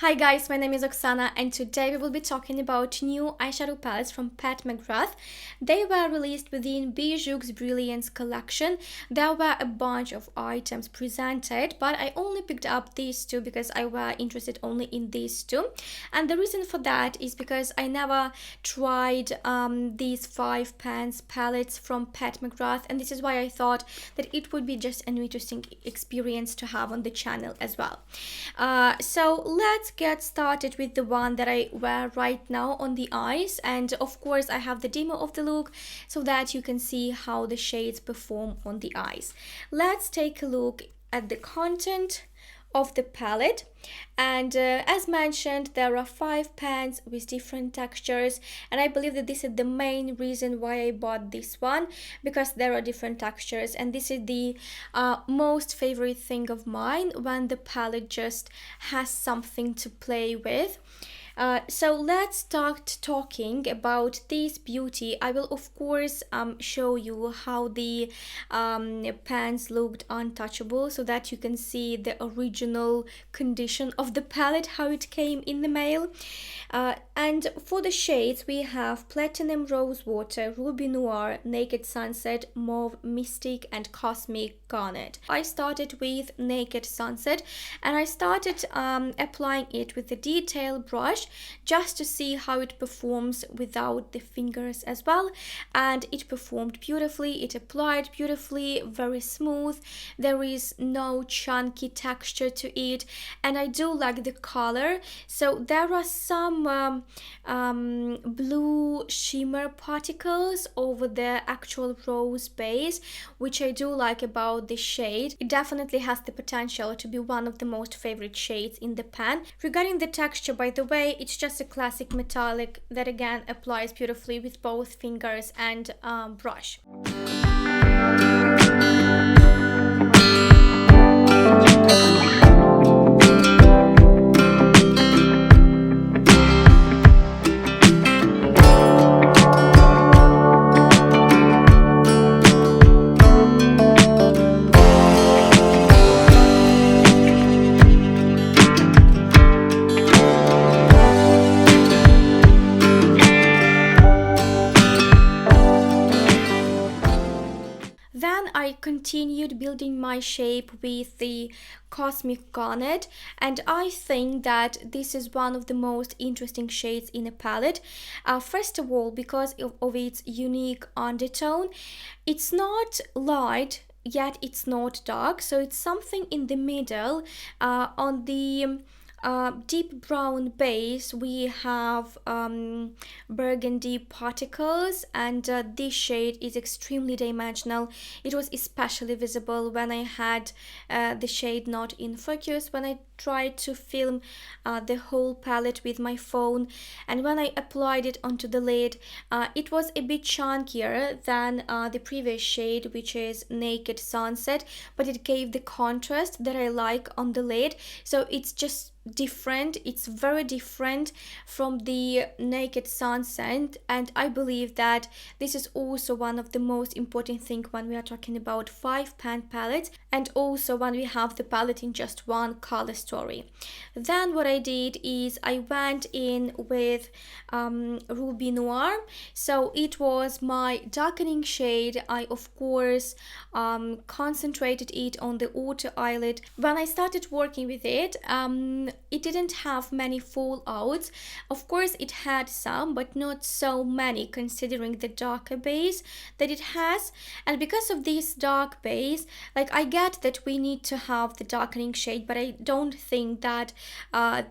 Hi guys, my name is Oksana and today we will be talking about new eyeshadow palettes from Pat McGrath. They were released within Bijoux Brilliance collection. There were a bunch of items presented, but I only picked up these two because I were interested only in these two. And the reason for that is because I never tried these 5 pans palettes from Pat McGrath, and this is why I thought that it would be just an interesting experience to have on the channel as well. So let's get started with the one that I wear right now on the eyes, and of course I have the demo of the look so that you can see how the shades perform on the eyes. Let's take a look at the content of the palette, and as mentioned, there are 5 pans with different textures, and I believe that this is the main reason why I bought this one, because there are different textures, and this is the most favorite thing of mine when the palette just has something to play with. So let's start talking about this beauty. I will of course show you how the pans looked untouchable so that you can see the original condition of the palette, how it came in the mail. And for the shades we have Platinum Rose Water, Ruby Noir, Naked Sunset, Mauve Mystic and Cosmic Garnet. I started with Naked Sunset and I started applying it with a detail brush just to see how it performs without the fingers as well, and it performed beautifully. It applied beautifully, very smooth. There is no chunky texture to it, and I do like the color. So there are some blue shimmer particles over the actual rose base, which I do like about the shade. It definitely has the potential to be one of the most favorite shades in the pan. Regarding the texture, by the way, it's just a classic metallic that again applies beautifully with both fingers and brush. Then I continued building my shape with the Cosmic Garnet, and I think that this is one of the most interesting shades in a palette. First of all, because of its unique undertone. It's not light, yet it's not dark, so it's something in the middle. On the deep brown base we have burgundy particles, and this shade is extremely dimensional. It was especially visible when I had the shade not in focus, when I tried to film the whole palette with my phone, and when I applied it onto the lid, it was a bit chunkier than the previous shade, which is Naked Sunset, but it gave the contrast that I like on the lid. So it's just different. It's very different from the Naked Sunset, and I believe that this is also one of the most important things when we are talking about 5 pan palettes, and also when we have the palette in just one color story. Then what I did is I went in with Ruby Noir, so it was my darkening shade. I of course concentrated it on the outer eyelid. When I started working with it, it didn't have many fallouts. Of course it had some, but not so many considering the darker base that it has. And because of this dark base, like, I get that we need to have the darkening shade, but I don't think that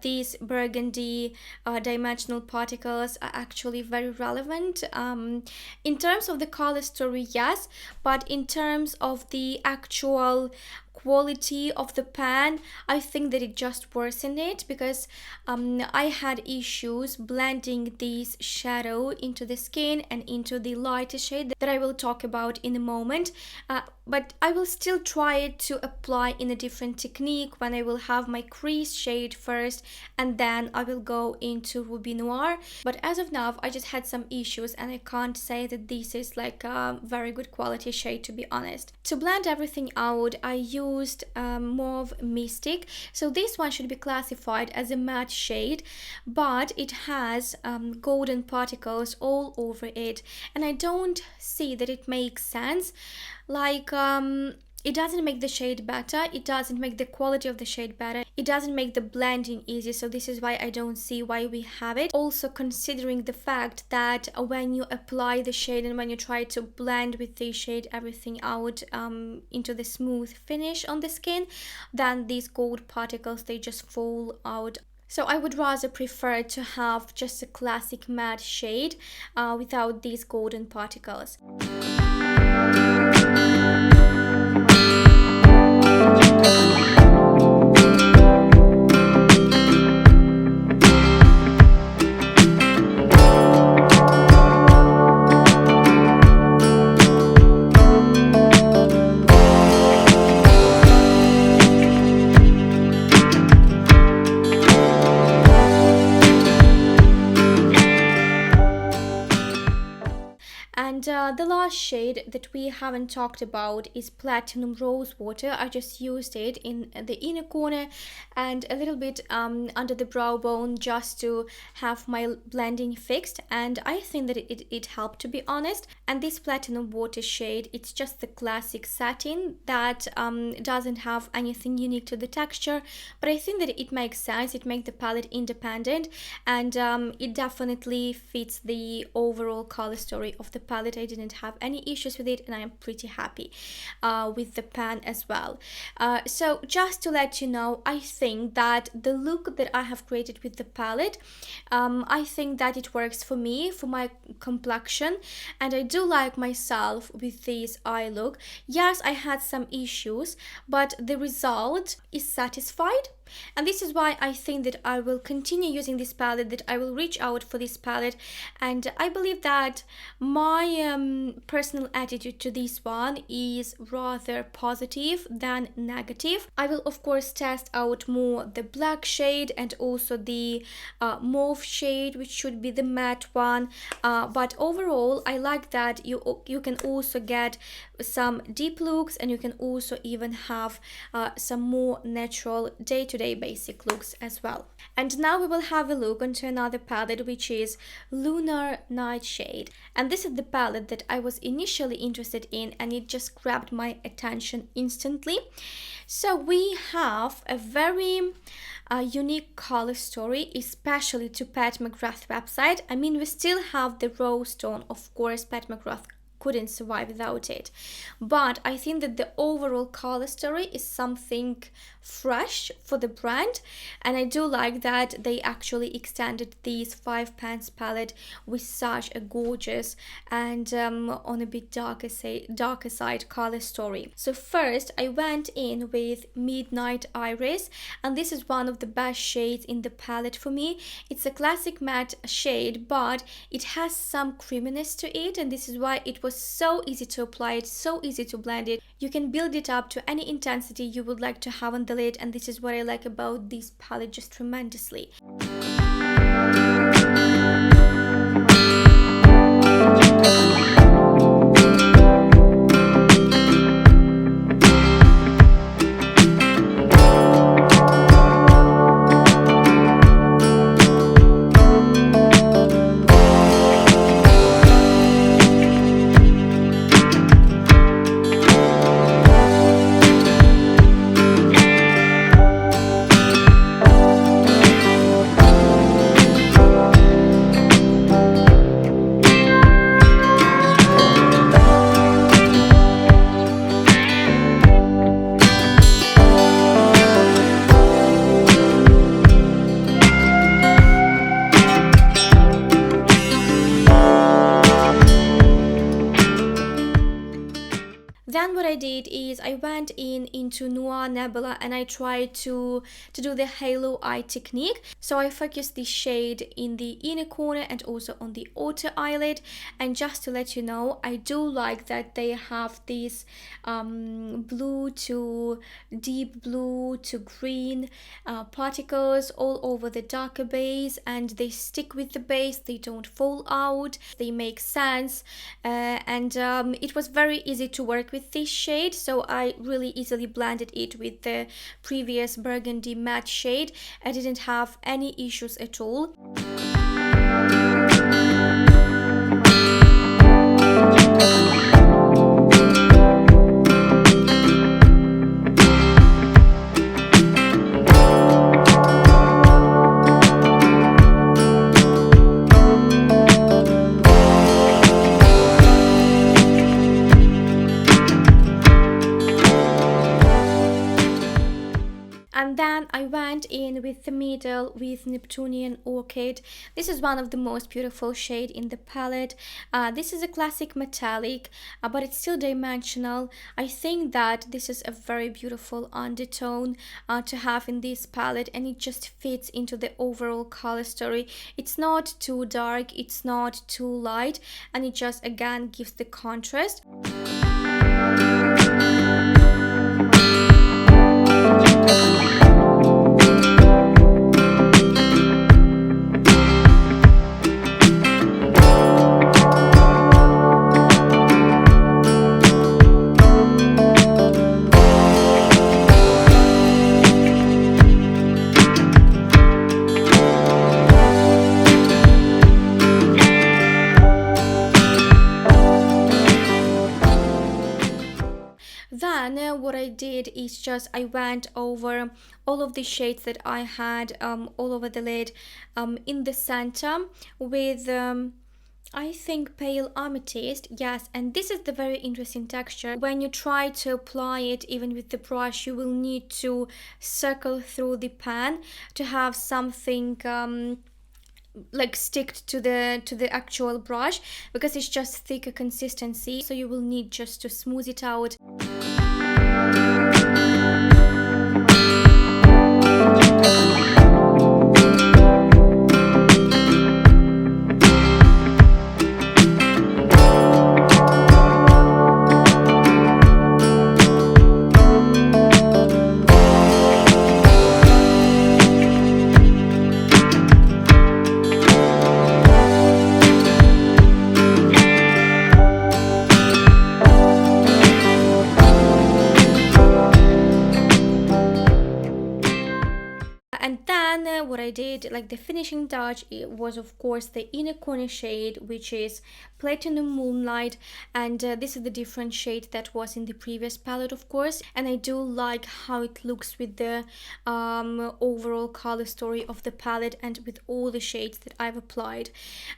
these burgundy dimensional particles are actually very relevant. In terms of the color story, yes, but in terms of the actual quality of the pan, I think that it just worsened it, because I had issues blending this shadow into the skin and into the lighter shade that I will talk about in a moment. But I will still try it to apply in a different technique when I will have my crease shade first, and then I will go into Ruby Noir. But as of now, I just had some issues, and I can't say that this is like a very good quality shade, to be honest. To blend everything out, I used used Mauve Mystic. So this one should be classified as a matte shade, but it has golden particles all over it, and I don't see that it makes sense. Like, it doesn't make the shade better, it doesn't make the quality of the shade better, it doesn't make the blending easy, so this is why I don't see why we have it. Also considering the fact that when you apply the shade and when you try to blend with the shade everything out into the smooth finish on the skin, then these gold particles, they just fall out. So I would rather prefer to have just a classic matte shade without these golden particles. And the last shade that we haven't talked about is Platinum Rose Water. I just used it in the inner corner and a little bit under the brow bone just to have my blending fixed, and I think that it helped, to be honest. And this Platinum Water shade, it's just the classic satin that doesn't have anything unique to the texture, but I think that it makes sense, it makes the palette independent, and it definitely fits the overall color story of the palette. I didn't have any issues with it, and I am pretty happy with the pan as well. So just to let you know, I think that the look that I have created with the palette, I think that it works for me, for my complexion, and I do like myself with this eye look. Yes, I had some issues, but the result is satisfied. And this is why I think that I will continue using this palette, that I will reach out for this palette, and I believe that my personal attitude to this one is rather positive than negative. I will of course test out more the black shade and also the mauve shade, which should be the matte one, but overall I like that you can also get some deep looks, and you can also even have some more natural day-to-day basic looks as well. And now we will have a look onto another palette, which is Lunar Nightshade, and this is the palette that I was initially interested in, and it just grabbed my attention instantly. So we have a very unique color story, especially to Pat McGrath website. I mean, we still have the rose tone, of course, Pat McGrath couldn't survive without it, but I think that the overall color story is something fresh for the brand, and I do like that they actually extended this 5 pans palette with such a gorgeous and on a bit darker side color story. So first I went in with Midnight Iris, and this is one of the best shades in the palette for me. It's a classic matte shade, but it has some creaminess to it, and this is why it was so easy to apply it, so easy to blend it. You can build it up to any intensity you would like to have on the lid, and this is what I like about this palette just tremendously. Then what I did is I went into Noir Nebula, and I tried to do the halo eye technique. So I focused the shade in the inner corner and also on the outer eyelid. And just to let you know, I do like that they have these blue to deep blue to green particles all over the darker base, and they stick with the base, they don't fall out, they make sense, and it was very easy to work with this shade. So I really easily blended it with the previous burgundy matte shade. I didn't have any issues at all. And then I went in with the middle with Neptunian Orchid. This is one of the most beautiful shade in the palette. This is a classic metallic, but it's still dimensional. I think that this is a very beautiful undertone to have in this palette, and it just fits into the overall color story. It's not too dark, it's not too light, and it just again gives the contrast. Then what I did is just I went over all of the shades that I had all over the lid in the center with I think pale amethyst, yes, and this is the very interesting texture. When you try to apply it even with the brush, you will need to circle through the pan to have something like stick to the actual brush, because it's just thicker consistency, so you will need just to smooth it out. And then what I did, like the finishing touch, it was of course the inner corner shade, which is Platinum Moonlight, and this is the different shade that was in the previous palette, of course. And I do like how it looks with the overall color story of the palette and with all the shades that I've applied.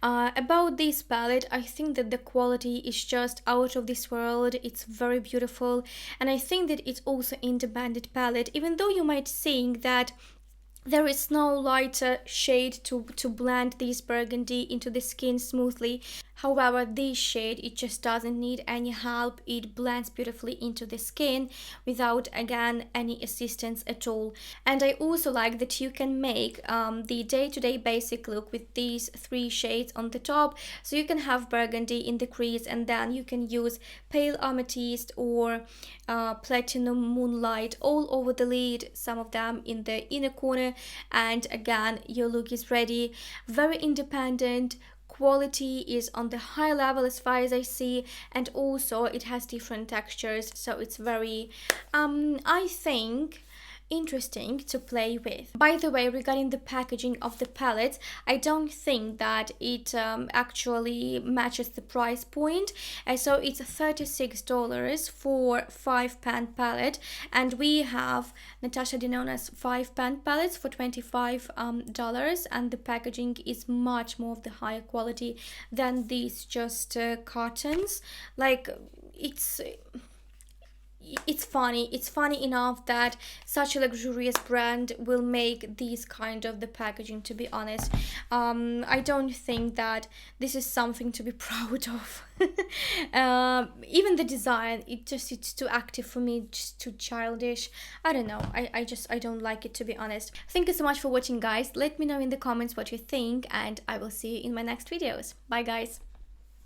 About this palette, I think that the quality is just out of this world. It's very beautiful, and I think that it's also independent palette, even though you might think that there is no lighter shade to blend this burgundy into the skin smoothly. However, this shade, it just doesn't need any help. It blends beautifully into the skin without, again, any assistance at all. And I also like that you can make the day-to-day basic look with these three shades on the top. So you can have burgundy in the crease, and then you can use pale amethyst or platinum moonlight all over the lid, some of them in the inner corner, and again, your look is ready. Very independent. Quality is on the high level as far as I see, and also it has different textures, so it's very I think interesting to play with. By the way, regarding the packaging of the palettes, I don't think that it actually matches the price point. So it's $36 for 5-pan palette, and we have Natasha Denona's 5-pan palettes for $25, and the packaging is much more of the higher quality than these just cartons. Like it's funny enough that such a luxurious brand will make these kind of the packaging, to be honest. I don't think that this is something to be proud of. Even the design, it's too active for me, just too childish. I don't know, I don't like it, to be honest. Thank you so much for watching, guys. Let me know in the comments what you think, and I will see you in my next videos. Bye, guys.